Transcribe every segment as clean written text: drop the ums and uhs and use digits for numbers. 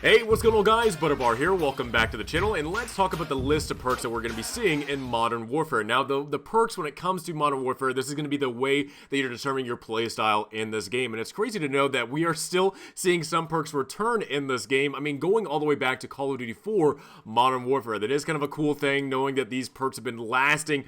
Hey, what's going on guys? Butterbar here, welcome back to the channel, and let's talk about the list of perks that we're going to be seeing in Modern Warfare. Now, the perks when it comes to Modern Warfare, this is going to be the way that you're determining your playstyle in this game, and it's crazy to know that we are still seeing some perks return in this game. I mean, going all the way back to Call of Duty 4 Modern Warfare, that is kind of a cool thing, knowing that these perks have been lasting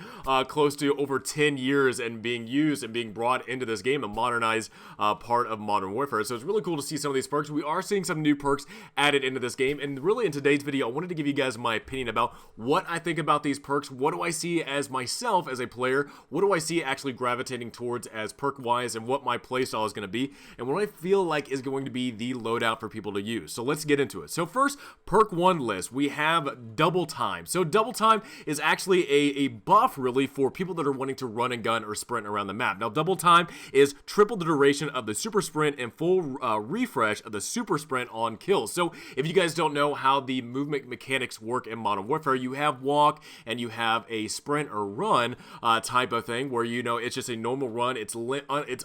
close to over 10 years and being used and being brought into this game, a modernized part of Modern Warfare. So it's really cool to see some of these perks. We are seeing some new perks added into this game, and really in today's video I wanted to give you guys my opinion about what I think about these perks. What do I see as myself as a player? What do I see actually gravitating towards as perk wise, and what my playstyle is going to be, and what I feel like is going to be the loadout for people to use. So let's get into it. So first, perk 1 list, we have double time. So double time is actually a buff really for people that are wanting to run and gun or sprint around the map. Now double time is triple the duration of the super sprint and full refresh of the super sprint on kills. So if you guys don't know how the movement mechanics work in Modern Warfare, you have walk and you have a sprint or run type of thing where, you know, it's just a normal run. It's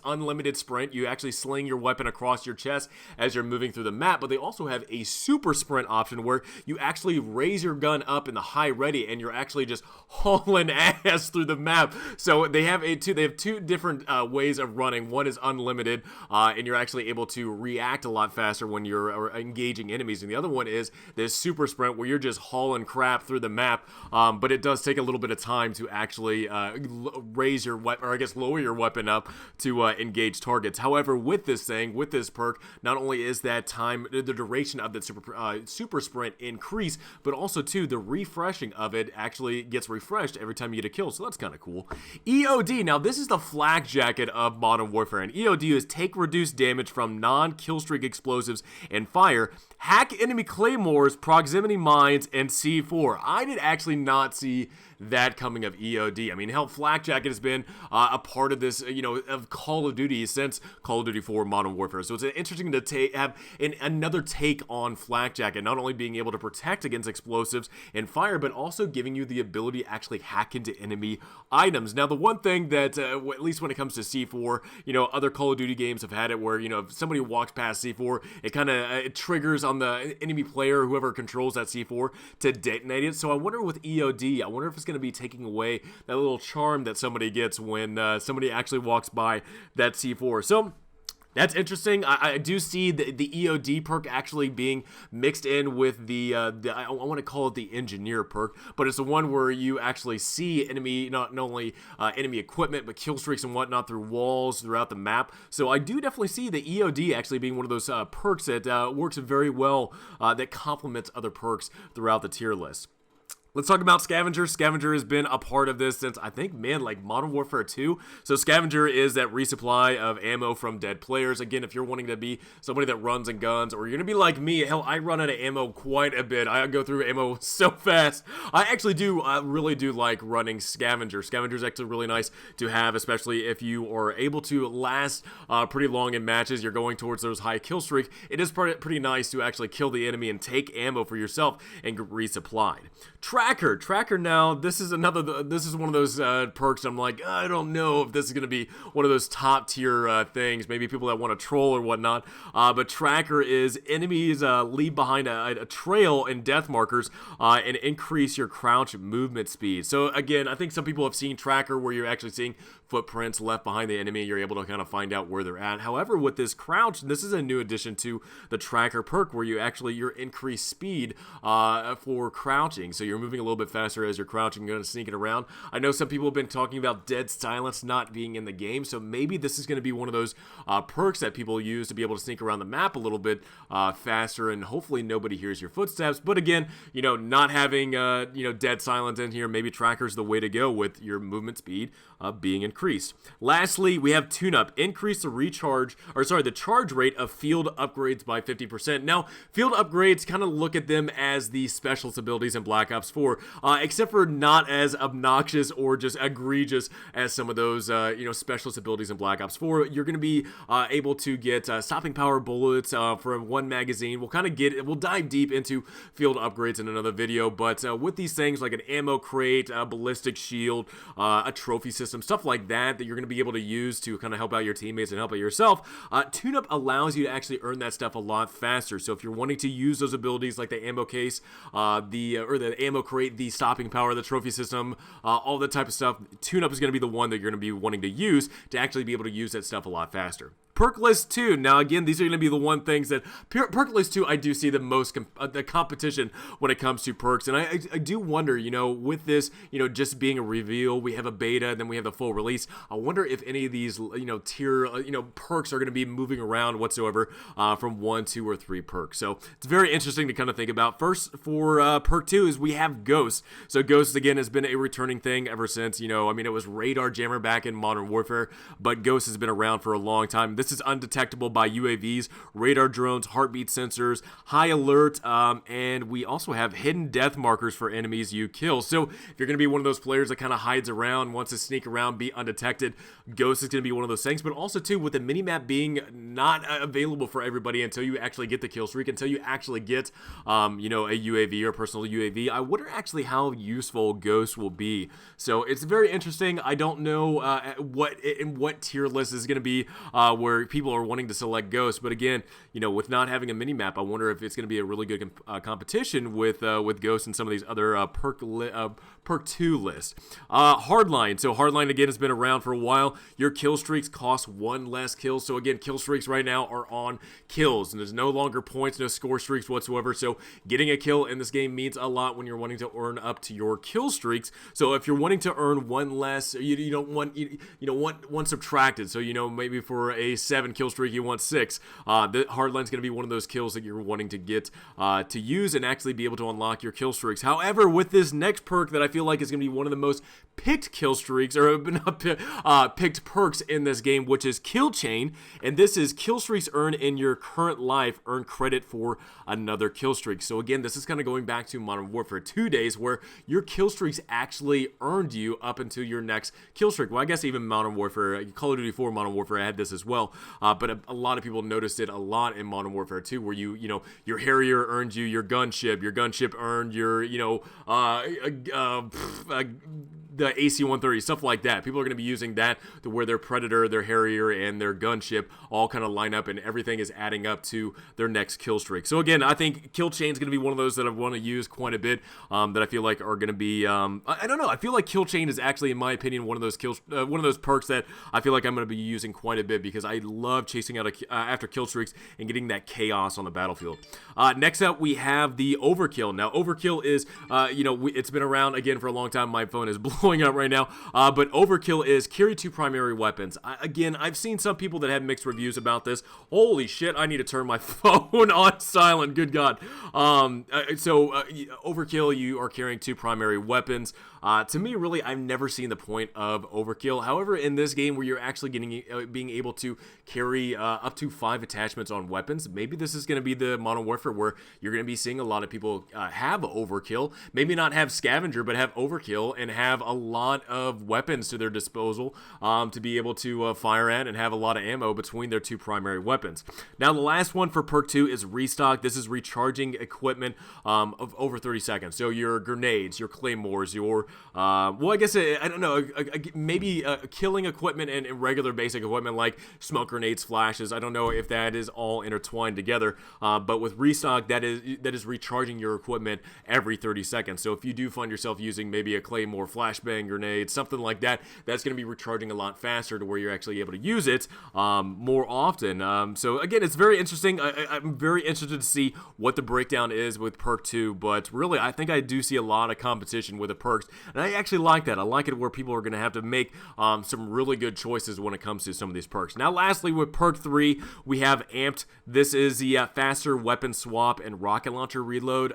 unlimited sprint. You actually sling your weapon across your chest as you're moving through the map, but they also have a super sprint option where you actually raise your gun up in the high ready and you're actually just hauling ass through the map. So they have two different ways of running. One is unlimited and you're actually able to react a lot faster when you're engaging enemies, and the other one is this super sprint where you're just hauling crap through the map, but it does take a little bit of time to actually raise your weapon, or I guess lower your weapon up to engage targets. However, with this perk, not only is that time, the duration of that super sprint increase, but also too the refreshing of it actually gets refreshed every time you get a kill, so that's kind of cool. EOD, now this is the flak jacket of Modern Warfare, and EOD is take reduced damage from non-killstreak explosives and fire, hack enemy claymores, proximity mines, and C4. I did actually not see that coming of EOD. I mean, hell, flak jacket has been a part of this, you know, of Call of Duty since Call of Duty 4 Modern Warfare. So it's interesting to have another take on flak jacket, not only being able to protect against explosives and fire, but also giving you the ability to actually hack into enemy items. Now, the one thing that, at least when it comes to C4, you know, other Call of Duty games have had it where, you know, if somebody walks past C4, it kind of it triggers on the enemy player, whoever controls that C4, to detonate it. So I wonder with EOD, I wonder if it's going to be taking away that little charm that somebody gets when somebody actually walks by that C4. So that's interesting. I do see the EOD perk actually being mixed in with the I want to call it the engineer perk, but it's the one where you actually see enemy, not only enemy equipment, but kill streaks and whatnot through walls throughout the map. So I do definitely see the EOD actually being one of those perks that works very well, that complements other perks throughout the tier list. Let's talk about Scavenger. Scavenger has been a part of this since, I think, man, like Modern Warfare 2. So Scavenger is that resupply of ammo from dead players. Again, if you're wanting to be somebody that runs and guns, or you're going to be like me, hell, I run out of ammo quite a bit. I go through ammo so fast. I actually do, really do like running Scavenger. Scavenger is actually really nice to have, especially if you are able to last pretty long in matches. You're going towards those high kill streaks. It is pretty nice to actually kill the enemy and take ammo for yourself and get resupplied. Tracker now, this is one of those perks I'm like, I don't know if this is going to be one of those top tier things, maybe people that want to troll or whatnot, but Tracker is enemies leave behind a trail and death markers and increase your crouch movement speed. So again, I think some people have seen Tracker where you're actually seeing footprints left behind the enemy, you're able to kind of find out where they're at. However, with this crouch, this is a new addition to the Tracker perk where your increased speed for crouching, so you're moving a little bit faster as you're crouching, going to sneak it around. I know some people have been talking about dead silence not being in the game, so maybe this is going to be one of those perks that people use to be able to sneak around the map a little bit faster, and hopefully nobody hears your footsteps. But again, you know, not having dead silence in here, maybe Tracker's the way to go with your movement speed being increased. Lastly, we have tune-up. Increase the charge rate of field upgrades by 50%. Now, field upgrades, kind of look at them as the specialist abilities in Black Ops 4. for, except for not as obnoxious or just egregious as some of those, specialist abilities in Black Ops 4. You're going to be able to get stopping power bullets from one magazine. We'll dive deep into field upgrades in another video, but with these things like an ammo crate, a ballistic shield, a trophy system, stuff like that you're going to be able to use to kind of help out your teammates and help out yourself, tune-up allows you to actually earn that stuff a lot faster. So if you're wanting to use those abilities like the ammo case, the ammo crate, the stopping power, the trophy system, all that type of stuff, tune-up is going to be the one that you're going to be wanting to use to actually be able to use that stuff a lot faster. Perk list 2. Now, again, these are going to be the one things that perk list 2, I do see the most the competition when it comes to perks. And I do wonder, with this, just being a reveal, we have a beta, and then we have the full release. I wonder if any of these, tier, perks are going to be moving around whatsoever from 1, 2, or 3 perks. So it's very interesting to kind of think about. First, for perk 2 is we have Ghost. So Ghost, again, has been a returning thing ever since, it was Radar Jammer back in Modern Warfare, but Ghost has been around for a long time. This is undetectable by UAVs, radar drones, heartbeat sensors, high alert, and we also have hidden death markers for enemies you kill. So if you're going to be one of those players that kind of hides around, wants to sneak around, be undetected, Ghost is going to be one of those things. But also, too, with the minimap being not available for everybody until you actually get the kill streak, until you actually get, a UAV or personal UAV, I wonder actually how useful Ghost will be. So it's very interesting. I don't know what tier list is going to be where people are wanting to select Ghost, but again, with not having a mini map, I wonder if it's going to be a really good competition with Ghost and some of these other perk 2 lists. Hardline. So Hardline again has been around for a while. Your kill streaks cost 1 less kill. So again, kill streaks right now are on kills, and there's no longer points, no score streaks whatsoever. So getting a kill in this game means a lot when you're wanting to earn up to your kill streaks. So if you're wanting to earn 1 less, you don't want want 1 subtracted. So maybe for a 7 kill streak you want 6. The Hardline's going to be one of those kills that you're wanting to get to use and actually be able to unlock your kill streaks. However, with this next perk that I feel like is going to be one of the most picked kill streaks, or picked perks in this game, which is Kill Chain, and this is kill streaks earned in your current life earn credit for another kill streak. So again, this is kind of going back to Modern Warfare 2 days where your kill streaks actually earned you up until your next kill streak. Well, I guess even Modern Warfare, Call of Duty 4 Modern Warfare had this as well, but a lot of people noticed it a lot in Modern Warfare 2, where your Harrier earned you your gunship earned your the AC-130, stuff like that. People are going to be using that to where their Predator, their Harrier, and their gunship all kind of line up, and everything is adding up to their next kill streak. So again, I think Kill Chain is going to be one of those that I want to use quite a bit, that I feel like are going to be, I don't know, I feel like Kill Chain is actually, in my opinion, one of those perks that I feel like I'm going to be using quite a bit, because I love chasing out after kill streaks and getting that chaos on the battlefield. Next up, we have the Overkill. Now, Overkill is, it's been around, again, for a long time. My phone is blowing up right now, but Overkill is carry 2 primary weapons. Again, I've seen some people that have mixed reviews about this. Holy shit, I need to turn my phone on silent, good God. Overkill, you are carrying 2 primary weapons. To me, really, I've never seen the point of Overkill. However, in this game where you're actually being able to carry up to 5 attachments on weapons, maybe this is going to be the Modern Warfare where you're going to be seeing a lot of people have Overkill. Maybe not have Scavenger, but have Overkill and have a lot of weapons to their disposal to be able to fire at and have a lot of ammo between their 2 primary weapons. Now, the last one for Perk 2 is Restock. This is recharging equipment of over 30 seconds. So your grenades, your claymores, your well, I guess, I don't know, maybe killing equipment and regular basic equipment like smoke grenades, flashes. I don't know if that is all intertwined together, but with Restock, that is recharging your equipment every 30 seconds. So if you do find yourself using maybe a claymore, flashbang grenade, something like that, that's going to be recharging a lot faster to where you're actually able to use it more often. So again, it's very interesting. I'm very interested to see what the breakdown is with Perk 2, but really, I think I do see a lot of competition with the perks, and I actually like that. I like it where people are going to have to make some really good choices when it comes to some of these perks. Now, lastly, with Perk 3, we have Amped. This is the faster weapon swap and rocket launcher reload.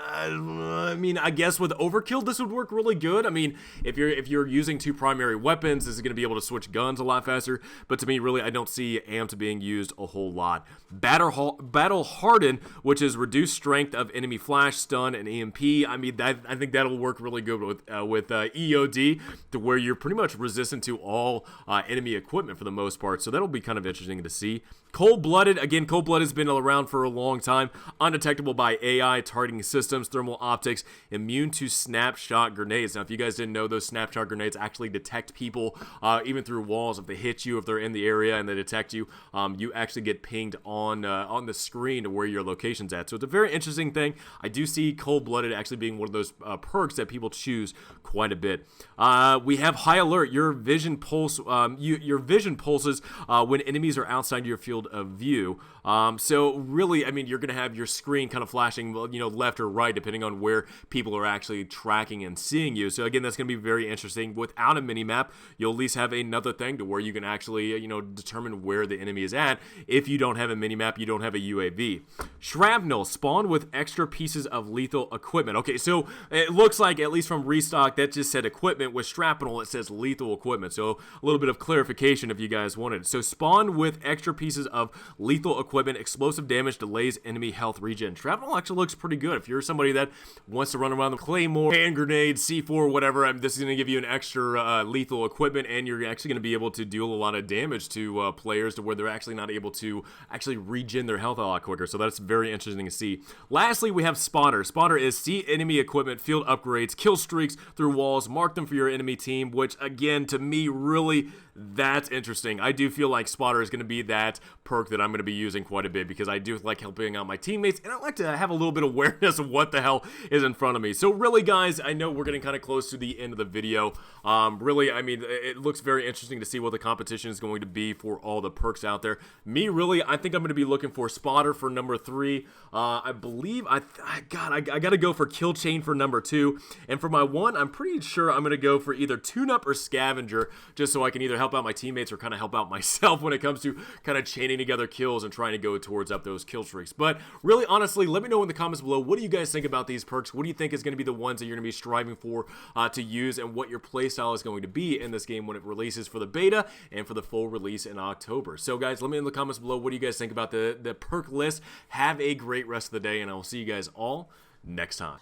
I mean, I guess with Overkill, this would work really good. I mean, if you're using two primary weapons, this is going to be able to switch guns a lot faster. But to me, really, I don't see amped being used a whole lot. Battle Harden, which is reduced strength of enemy flash, stun, and EMP. I mean, I think that'll work really good with EOD, to where you're pretty much resistant to all enemy equipment for the most part. So that'll be kind of interesting to see. Cold-blooded, again, cold-blooded has been around for a long time. Undetectable by AI, targeting systems, thermal optics, immune to snapshot grenades. Now, if you guys didn't know, those snapshot grenades actually detect people, even through walls. If they hit you, if they're in the area and they detect you, you actually get pinged on the screen to where your location's at. So it's a very interesting thing. I do see cold-blooded actually being one of those perks that people choose quite a bit. We have high alert. Your vision pulses when enemies are outside your field of view. So really, I mean, you're going to have your screen kind of flashing, left or right, depending on where people are actually tracking and seeing you. So again, that's going to be very interesting. Without a mini-map, you'll at least have another thing to where you can actually, determine where the enemy is at. If you don't have a mini-map, you don't have a UAV. Shrapnel, spawn with extra pieces of lethal equipment. Okay, so it looks like, at least from restock, that just said equipment. With shrapnel, it says lethal equipment. So a little bit of clarification if you guys wanted. So spawn with extra pieces of lethal equipment, explosive damage, delays enemy health regen. Shrapnel actually looks pretty good. If you're somebody that wants to run around with claymore, hand grenade, C4, whatever, this is going to give you an extra lethal equipment, and you're actually going to be able to deal a lot of damage to players to where they're actually not able to actually regen their health a lot quicker. So that's very interesting to see. Lastly, we have Spotter. Spotter is see enemy equipment, field upgrades, kill streaks through walls, mark them for your enemy team, which again, to me, really, that's interesting. I do feel like Spotter is going to be that perk that I'm going to be using quite a bit, because I do like helping out my teammates, and I like to have a little bit of awareness of what the hell is in front of me. So really, guys, I know we're getting kind of close to the end of the video. Really, I mean, it looks very interesting to see what the competition is going to be for all the perks out there. Me, really, I think I'm going to be looking for Spotter for number 3. I believe, I got to go for Kill Chain for number 2. And for my 1, I'm pretty sure I'm going to go for either Tune Up or Scavenger, just so I can either help out my teammates or kind of help out myself when it comes to kind of chaining together kills and trying to go towards up those kill streaks. But really, honestly, let me know in the comments below, what do you guys think about these perks? What do you think is going to be the ones that you're going to be striving for to use, and what your playstyle is going to be in this game when it releases for the beta and for the full release in October? So guys, let me know in the comments below, what do you guys think about the perk list? Have a great rest of the day, and I will see you guys all next time.